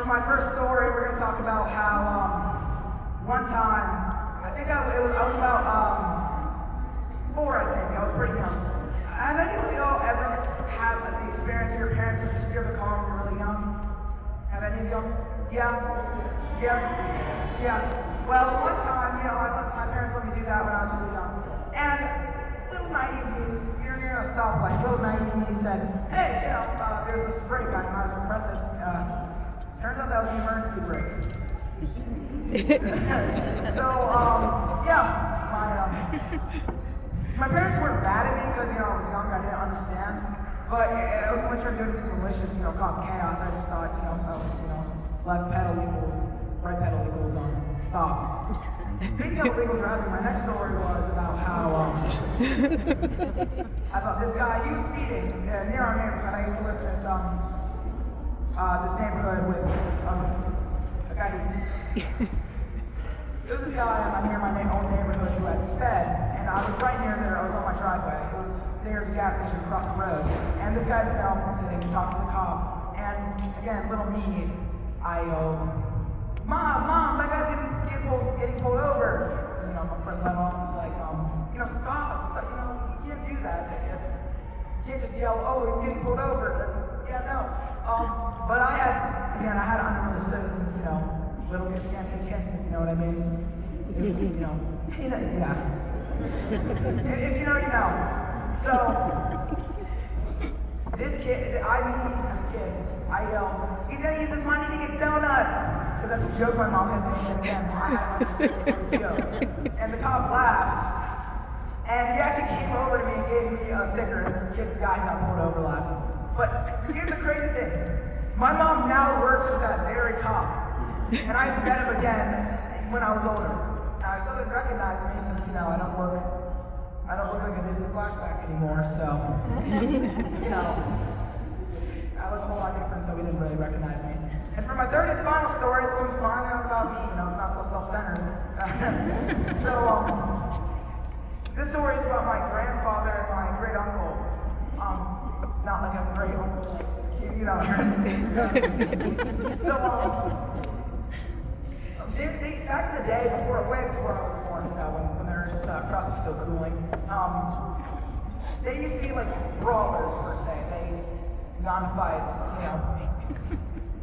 my first story, we're going to talk about how one time, I was about 4, I think. I was pretty young. Have any of y'all ever had the experience where your parents would just steer the car when you were really young? Have any of y'all? Yeah? Yeah. Well, one time, my parents let me do that when I was really young. And little naive me, you're near a stoplight, little naive me said, hey, there's this brake on, I was press it. Turns out that was the emergency brake. So, my parents weren't mad at me because, I was young, I didn't understand. But it was when you're doing something malicious, cause chaos. I just thought, left pedal equals, right pedal equals, stop. Speaking of legal driving, my next story was about how, about this guy, he was speeding near our neighborhood. I used to live in this neighborhood with a guy who, there was this guy near my own neighborhood who had sped, and I was right near there. I was on my driveway. It was near the gas station across the road, and this guy's talking to the cop, and again, little me, I Mom, that guy's getting pulled over. My friend my mom's like, stop, you can't do that. You can't just yell, oh, he's getting pulled over. Yeah, no. But I had understood since, little kids can't take chances, you know what I mean? Yeah. If you know, you know. So, this kid, he's gonna use his money to get donuts. Because that's a joke my mom had made, again, I had a joke. And the cop laughed, and he actually came over to me and gave me a sticker, and the guy got pulled over laughing. But here's the crazy thing. My mom now works with that very cop, and I met him again when I was older. Now, I still didn't recognize me since, I don't look like a Disney flashback anymore, so, I look a whole lot different, so he didn't really recognize me. And for my third and final story, this one's finally not about me, it's not so self-centered. This story is about my grandfather and my great uncle. Not like a great uncle, back in the day, before I was born, when there's crust was still cooling, they used to be like brawlers per se. They non-fights,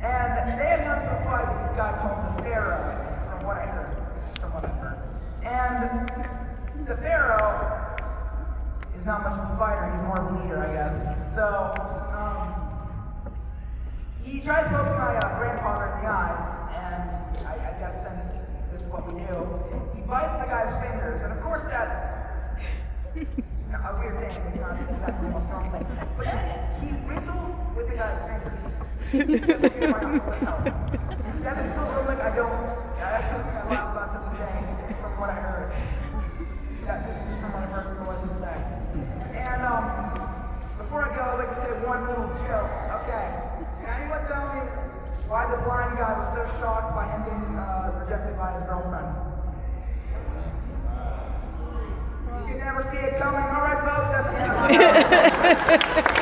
And they had gone to a fight with this guy called the Pharaoh, from what I heard. And the Pharaoh is not much of a fighter, he's more a leader, I guess. So, he tried poking my grandfather in the eyes, and I guess since this is what we do, he bites the guy's fingers, and of course that's a weird thing, not exactly the most normal thing. But then he whistles with the guy's fingers. That is still something that's something I laugh about to this day, from what I heard. This is from what I've heard people like to say. And before I go, I'd like to say one little joke. Okay, can anyone tell me why the blind guy was so shocked by him being rejected by his girlfriend? You can never see it coming. All right, folks, that's the end.